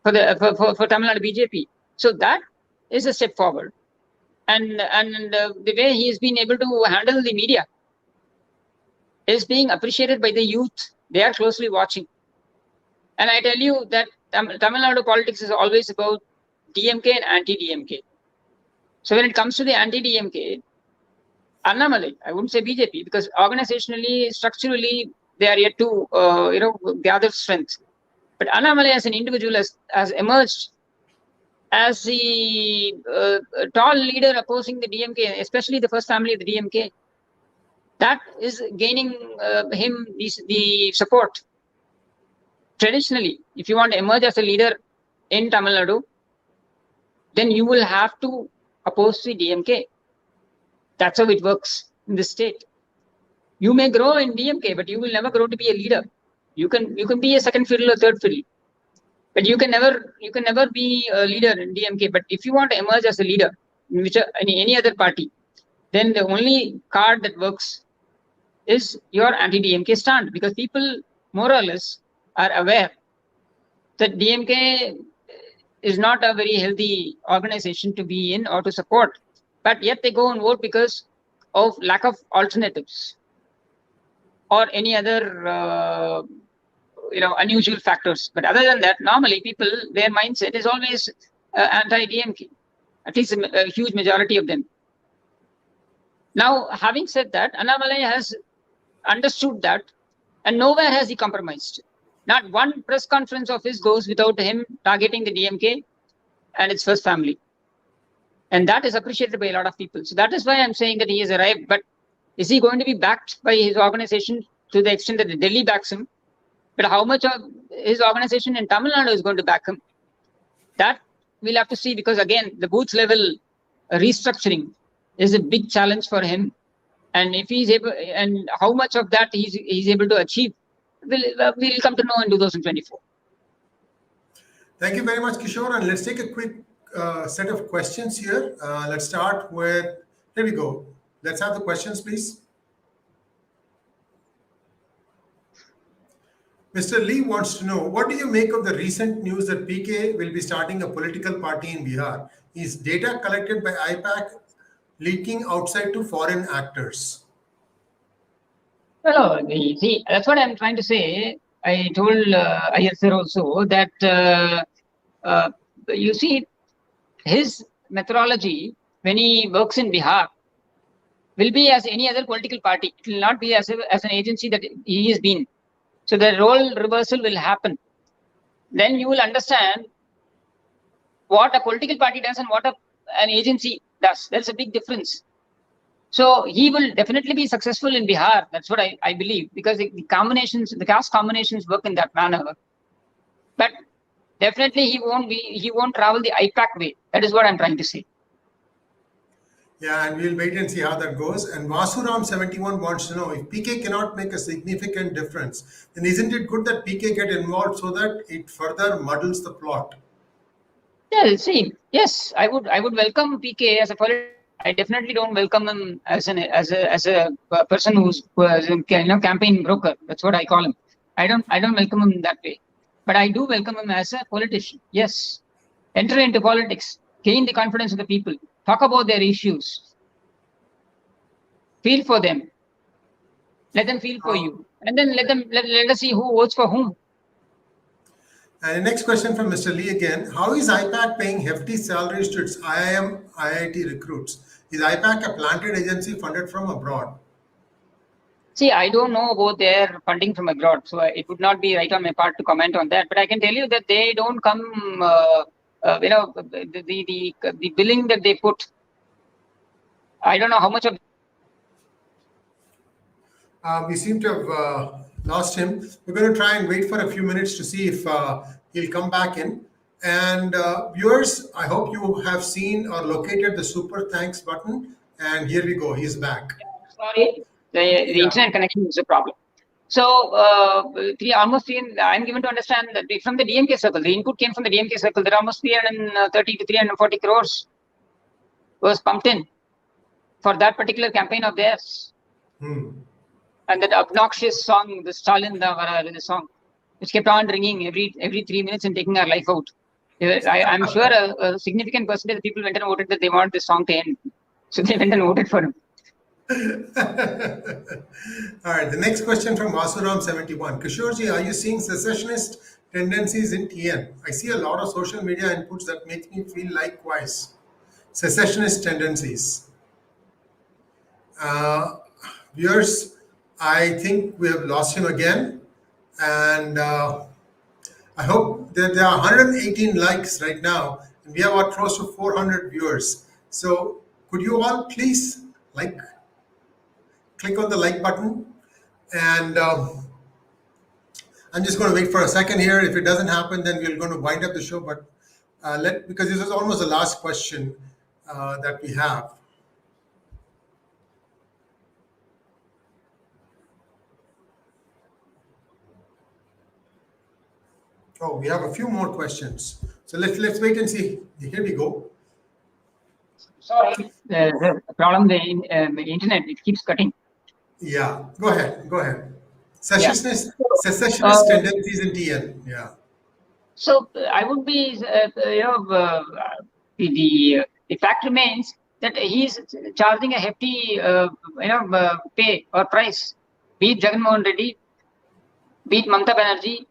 for Tamil Nadu BJP. So that is a step forward. And the way he has been able to handle the media is being appreciated by the youth. They are closely watching. And I tell you that Tamil Nadu politics is always about DMK and anti-DMK. So when it comes to the anti-DMK, Annamalai, I wouldn't say BJP, because organizationally, structurally, they are yet to gather strength. But Annamalai as an individual has emerged as the tall leader opposing the DMK, especially the first family of the DMK. That is gaining him the support. Traditionally, if you want to emerge as a leader in Tamil Nadu, then you will have to oppose the DMK. That's how it works in this state. You may grow in DMK, but you will never grow to be a leader. You can be a second fiddle or third fiddle, but you can never be a leader in DMK. But if you want to emerge as a leader in any other party, then the only card that works is your anti-DMK stand, because people more or less are aware that DMK is not a very healthy organization to be in or to support, but yet they go and vote because of lack of alternatives or any other unusual factors. But other than that, normally people, their mindset is always anti-DMK, at least a huge majority of them. Now, having said that, Annamalai has understood that, and nowhere has he compromised. Not one press conference of his goes without him targeting the DMK and its first family. And that is appreciated by a lot of people. So that is why I'm saying that he has arrived. But is he going to be backed by his organization to the extent that Delhi backs him? But how much of his organization in Tamil Nadu is going to back him? That we'll have to see, because again, the booth level restructuring is a big challenge for him. And if he's able, and how much of that he's able to achieve, we'll come to know in 2024. Thank you very much, Kishore. And let's take a quick set of questions here. Let's start with, here we go. Let's have the questions, please. Mr. Lee wants to know, what do you make of the recent news that PK will be starting a political party in Bihar? Is data collected by IPAC leaking outside to foreign actors? Well, see, that's what I'm trying to say. I told Iyer sir also that you see his methodology when he works in Bihar will be as any other political party. It will not be as an agency that he has been. So the role reversal will happen. Then you will understand what a political party does and what an agency does. There's a big difference. So he will definitely be successful in Bihar. That's what I believe, because the combinations, the caste combinations work in that manner. But definitely he won't travel the IPAC way. That is what I'm trying to say. Yeah, and we'll wait and see how that goes. And Vasuram71 wants to know, if PK cannot make a significant difference, then isn't it good that PK get involved so that it further muddles the plot? Yeah, see, yes, I would welcome PK as a politician. I definitely don't welcome him as a person who's campaign broker. That's what I call him. I don't welcome him that way. But I do welcome him as a politician. Yes, enter into politics, gain the confidence of the people, talk about their issues, feel for them, let them feel for you, and then let us see who votes for whom. And the next question from Mr. Lee again. How is IPAC paying hefty salaries to its IIM, IIT recruits? Is IPAC a planted agency funded from abroad? See, I don't know about their funding from abroad, so it would not be right on my part to comment on that. But I can tell you that they don't come, the billing that they put, I don't know how much of. We seem to have lost him. We're going to try and wait for a few minutes to see if he'll come back in. And viewers, I hope you have seen or located the super thanks button. And here we go. He's back. Sorry, the internet connection is a problem. So I'm given to understand that from the DMK circle, the input came from the DMK circle. There are almost 330 to 340 crores was pumped in for that particular campaign of theirs. And that obnoxious song, the Stalin, the song, which kept on ringing every 3 minutes and taking our life out. I'm sure a significant percentage of people went and voted that they want this song to end. So they went and voted for him. All right, the next question from Vasuram71. Kishorji, are you seeing secessionist tendencies in TN? I see a lot of social media inputs that make me feel likewise. Secessionist tendencies. Viewers, I think we have lost him again. And I hope that there are 118 likes right now. And we have about close to 400 viewers. So could you all please click on the like button, and I'm just going to wait for a second here. If it doesn't happen, then we're going to wind up the show. But because this is almost the last question that we have. Oh, we have a few more questions. So let's wait and see. Here we go. Sorry, the problem the internet, it keeps cutting. Yeah, go ahead. Secessionist tendencies in TN. Yeah. So I would be, the fact remains that he's charging a hefty, pay or price. Be it Jagan Mohan Reddy, be it Mamata Banerjee,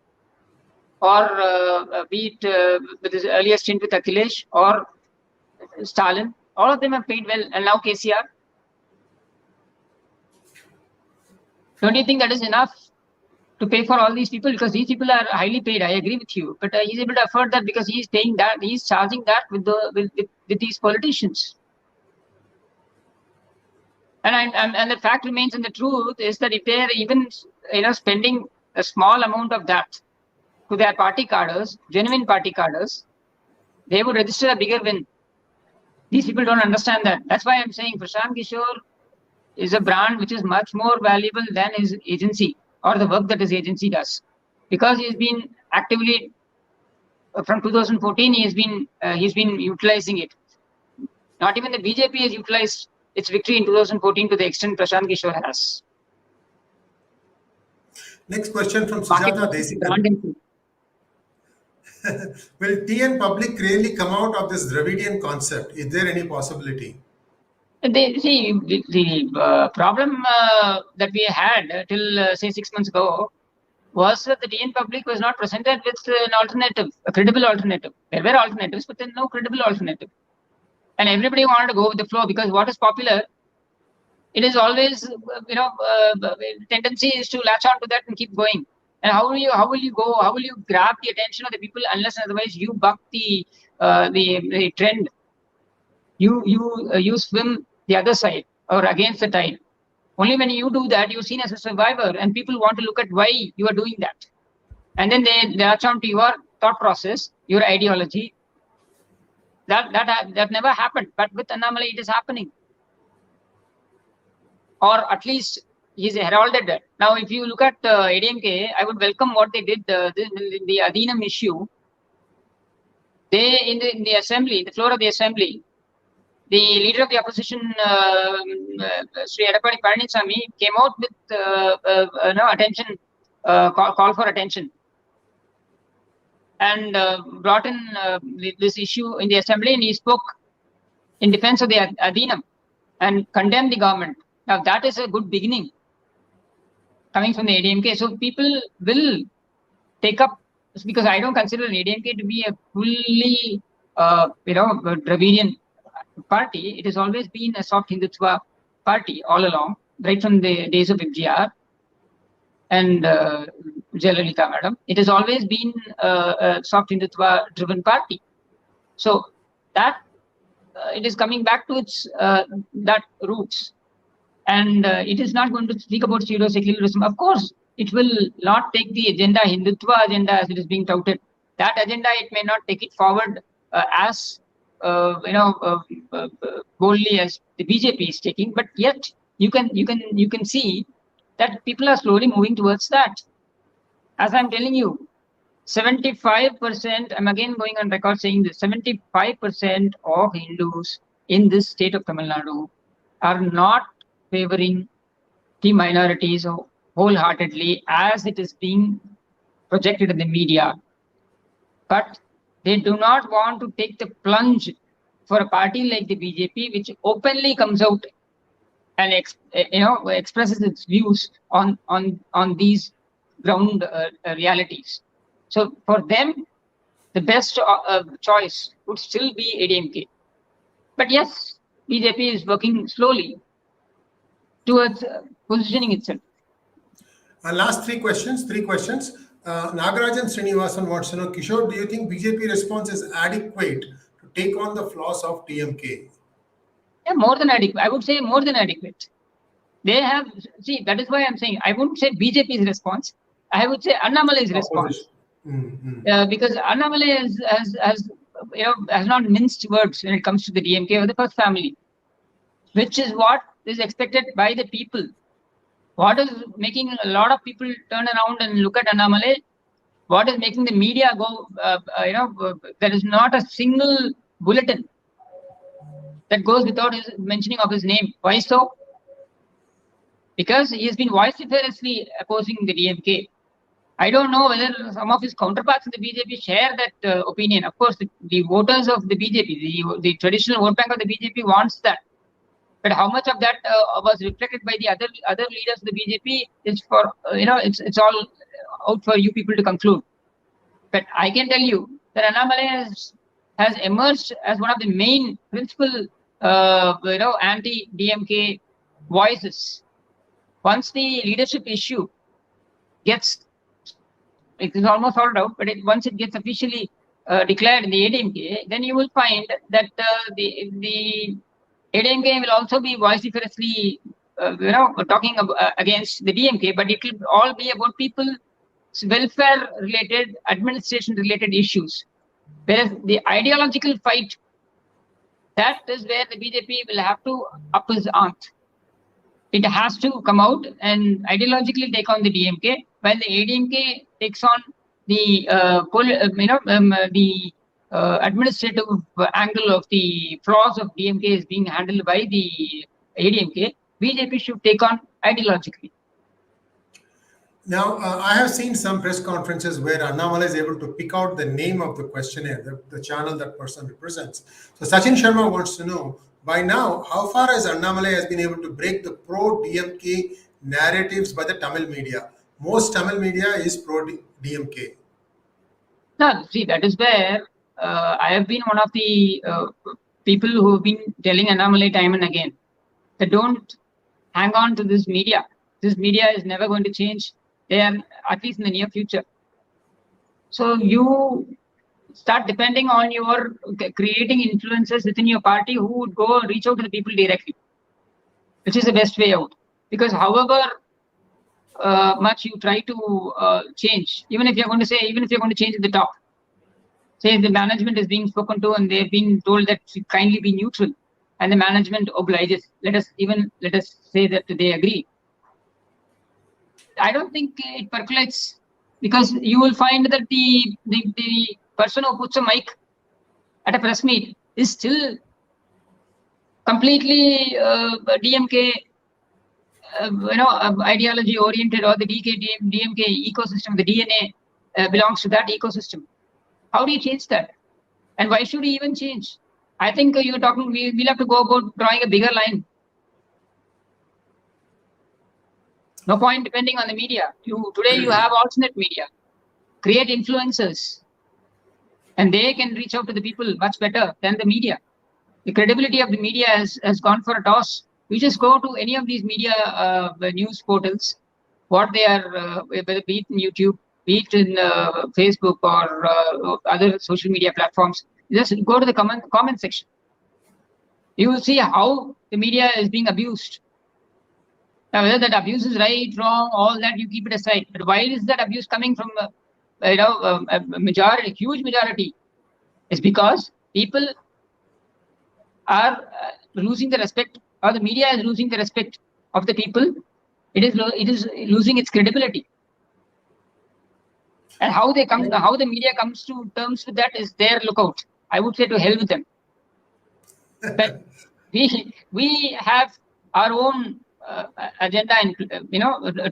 or be it with his earlier stint with Akhilesh or Stalin. All of them have paid well, and now KCR. Don't you think that is enough to pay for all these people? Because these people are highly paid. I agree with you, but he's able to afford that because he's paying that. He's charging that with these politicians. And the fact remains, and the truth is that if they are even spending a small amount of that to their party cadres, genuine party cadres, they would register a bigger win. These people don't understand that. That's why I'm saying Prashant Kishor is a brand which is much more valuable than his agency or the work that his agency does, because he's been actively from 2014. He's been utilizing it. Not even the BJP has utilized its victory in 2014 to the extent Prashant Kishor has. Next question from Sujata Desikan. Will TN public really come out of this Dravidian concept? Is there any possibility? The problem that we had till say 6 months ago was that the TN public was not presented with an alternative, a credible alternative. There were alternatives, but then no credible alternative. And everybody wanted to go with the flow because what is popular, it is always, tendency is to latch on to that and keep going. And how will you go? How will you grab the attention of the people unless and otherwise you buck the trend? You swim the other side or against the tide. Only when you do that, you're seen as a survivor, and people want to look at why you are doing that. And then they latch on to your thought process, your ideology. That never happened, but with Annamalai, it is happening. Or at least he's heralded that. Now, if you look at ADMK, I would welcome what they did, the Adeenam issue. They, in the assembly, the floor of the assembly, the leader of the opposition, Sri 𝙒𝙪𝙀 Palaniswamy, came out with attention, call for attention, and brought in this issue in the assembly, and he spoke in defense of the Adeenam and condemned the government. Now, that is a good beginning coming from the ADMK. So people will take up, because I don't consider ADMK to be a fully, Dravidian party. It has always been a soft Hindutva party all along, right from the days of FGR and Jayalalitha madam. It has always been a soft Hindutva driven party. So that it is coming back to its that roots. And it is not going to speak about pseudo-secularism. Of course, it will not take the agenda, Hindutva agenda, as it is being touted. That agenda, it may not take it forward as boldly as the BJP is taking, but yet you can see that people are slowly moving towards that. As I'm telling you, 75%, I'm again going on record saying this, 75% of Hindus in this state of Tamil Nadu are not favoring the minorities wholeheartedly as it is being projected in the media. But they do not want to take the plunge for a party like the BJP, which openly comes out and expresses its views on these ground realities. So for them, the best choice would still be ADMK. But yes, BJP is working slowly towards positioning itself. Last three questions. Nagarajan Srinivasan wants to know, Kishore, do you think BJP response is adequate to take on the flaws of DMK? Yeah, more than adequate. I would say more than adequate. They have, see, that is why I'm saying, I wouldn't say BJP's response. I would say Annamalai's response. Because Annamalai has not minced words when it comes to the DMK or the first family, which is what is expected by the people. What is making a lot of people turn around and look at Annamalai? What is making the media go, there is not a single bulletin that goes without his mentioning of his name. Why so? Because he has been vociferously opposing the DMK. I don't know whether some of his counterparts in the BJP share that opinion. Of course, the voters of the BJP, the traditional vote bank of the BJP wants that. But how much of that was reflected by the other leaders of the BJP is for, it's all out for you people to conclude. But I can tell you that Annamalai has emerged as one of the main principal, anti-DMK voices. Once the leadership issue gets, it is almost sorted out, but once it gets officially declared in the ADMK, then you will find that the ADMK will also be vociferously, talking against the DMK, but it will all be about people's welfare-related, administration-related issues. Whereas the ideological fight, that is where the BJP will have to up his ante. It has to come out and ideologically take on the DMK, while the ADMK takes on the administrative angle of the flaws of DMK is being handled by the ADMK. BJP should take on ideologically. Now, I have seen some press conferences where Annamalai is able to pick out the name of the questionnaire, the channel that person represents. So Sachin Sharma wants to know, By now, how far has 𝙗𝙗𝙗 has been able to break the pro-DMK narratives by the Tamil media? Most Tamil media is pro-DMK. No, see, that is where I have been one of the people who have been telling 𝙗𝙗𝙗 time and again that don't hang on to this media. This media is never going to change, at least in the near future. So you start depending on your creating influences within your party who would go reach out to the people directly, which is the best way out. Because however much you try to change, even if you're going to change at the top, say the management is being spoken to and they've been told that kindly be neutral, and the management obliges. Let us say that they agree. I don't think it percolates, because you will find that the person who puts a mic at a press meet is still completely DMK, ideology oriented, or the DMK ecosystem. The DNA belongs to that ecosystem. How do you change that? And why should we even change? I think you're talking. We'll have to go about drawing a bigger line. No point depending on the media. Today you have alternate media. Create influencers, and they can reach out to the people much better than the media. The credibility of the media has gone for a toss. We just go to any of these media news portals, what they are, be it in YouTube, be it in Facebook or other social media platforms. Just go to the comment section. You will see how the media is being abused. Now, whether that abuse is right, wrong, all that you keep it aside. But why is that abuse coming from a majority, huge majority? Is because people are losing the respect, or the media is losing the respect of the people. It is losing its credibility. And how the media comes to terms with that is their lookout. I would say to hell with them. But we have our own agenda and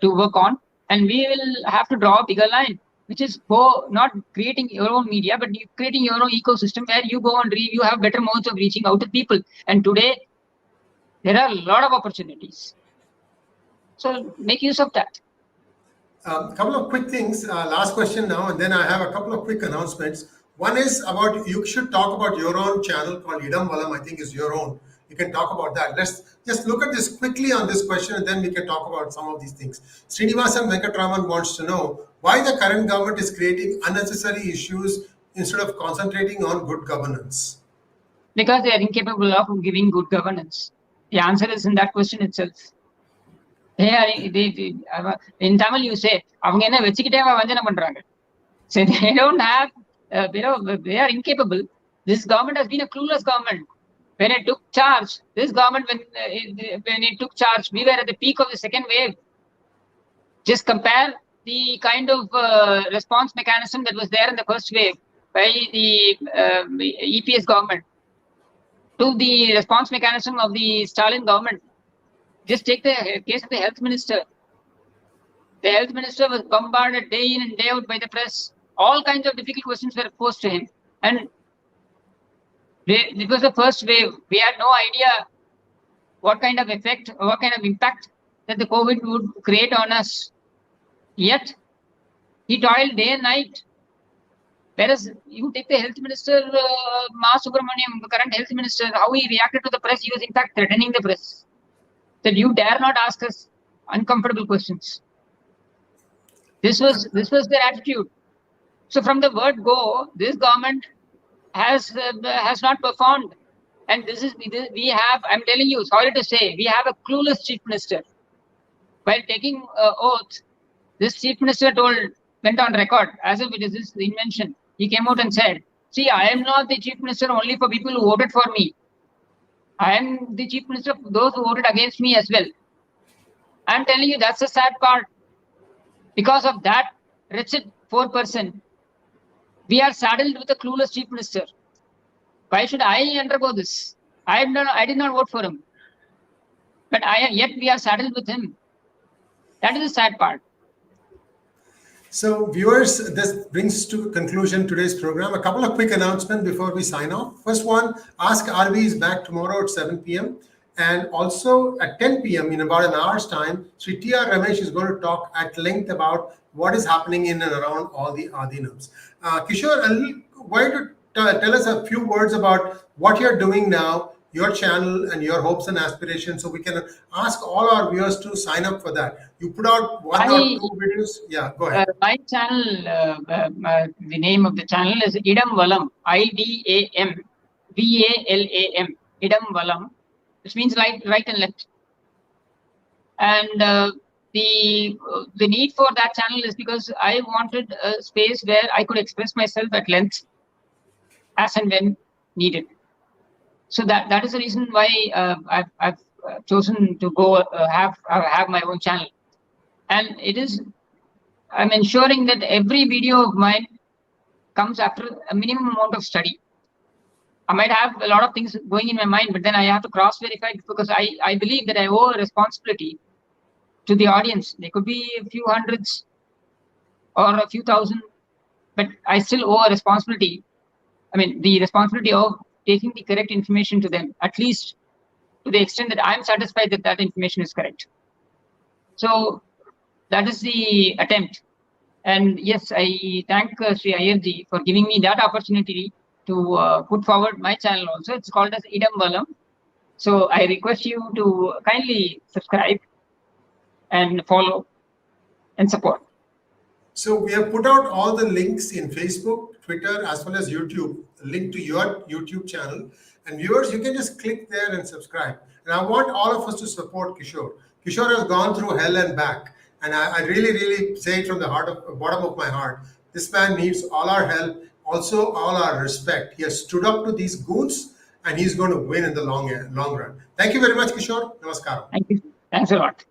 to work on, and we will have to draw a bigger line, which is not creating your own media, but creating your own ecosystem where you go and you have better modes of reaching out to people. And today there are a lot of opportunities, so make use of that. A couple of quick things. Last question now, and then I have a couple of quick announcements. One is about, you should talk about your own channel called Idam Valam, I think is your own. You can talk about that. Let's just look at this quickly on this question, and then we can talk about some of these things. Srinivasan Venkatraman wants to know why the current government is creating unnecessary issues instead of concentrating on good governance. Because they are incapable of giving good governance. The answer is in that question itself. In Tamil you say, so they don't have, they are incapable. This government has been a clueless government. When it took charge, this government, when it took charge, we were at the peak of the second wave. Just compare the kind of response mechanism that was there in the first wave by the EPS government to the response mechanism of the Stalin government. Just take the case of the health minister. The health minister was bombarded day in and day out by the press. All kinds of difficult questions were posed to him. And it was the first wave. We had no idea what kind of effect, or what kind of impact that the COVID would create on us. Yet, he toiled day and night. Whereas you take the health minister, Ma Subramaniam, the current health minister, how he reacted to the press, he was in fact threatening the press. That you dare not ask us uncomfortable questions. This was their attitude. So from the word go, this government has not performed, and we have. I'm telling you, sorry to say, we have a clueless chief minister. While taking oath, this chief minister went on record as if it is his invention. He came out and said, "See, I am not the chief minister only for people who voted for me. I am the chief minister of those who voted against me as well." I'm telling you, that's the sad part. Because of that wretched 4%, we are saddled with a clueless chief minister. Why should I undergo this? I did not vote for him, but yet we are saddled with him. That is the sad part. So viewers, this brings to conclusion today's program. A couple of quick announcements before we sign off. First one, Ask RV is back tomorrow at 7 p.m. And also at 10 p.m. in about an hour's time, Sri T.R. Ramesh is going to talk at length about what is happening in and around all the Adinams. Kishore, why don't you tell us a few words about what you're doing now, your channel and your hopes and aspirations, so we can ask all our viewers to sign up for that. You put out one or two videos. Yeah, go ahead. My channel, the name of the channel is 𝙤𝙧𝙤𝙪, IDAMVALAM, 𝙤𝙧𝙤𝙪, which means right and left. And the need for that channel is because I wanted a space where I could express myself at length as and when needed. So that is the reason why I've chosen to go have my own channel. And I'm ensuring that every video of mine comes after a minimum amount of study. I might have a lot of things going in my mind, but then I have to cross-verify it, because I believe that I owe a responsibility to the audience. There could be a few hundreds or a few thousand, but I still owe a responsibility. I mean, the responsibility of taking the correct information to them, at least to the extent that I'm satisfied that that information is correct. So that is the attempt. And yes, I thank Sri Iyer-ji for giving me that opportunity to put forward my channel also. It's called as 𝙤𝙧𝙤𝙪. So I request you to kindly subscribe and follow and support. So we have put out all the links in Facebook, Twitter, as well as YouTube, link to your YouTube channel. And viewers, you can just click there and subscribe. And I want all of us to support Kishore. Kishore has gone through hell and back. And I really, really say it from the bottom of my heart. This man needs all our help, also all our respect. He has stood up to these goons, and he's going to win in the long run. Thank you very much, Kishore. Namaskaram. Thank you. Thanks a lot.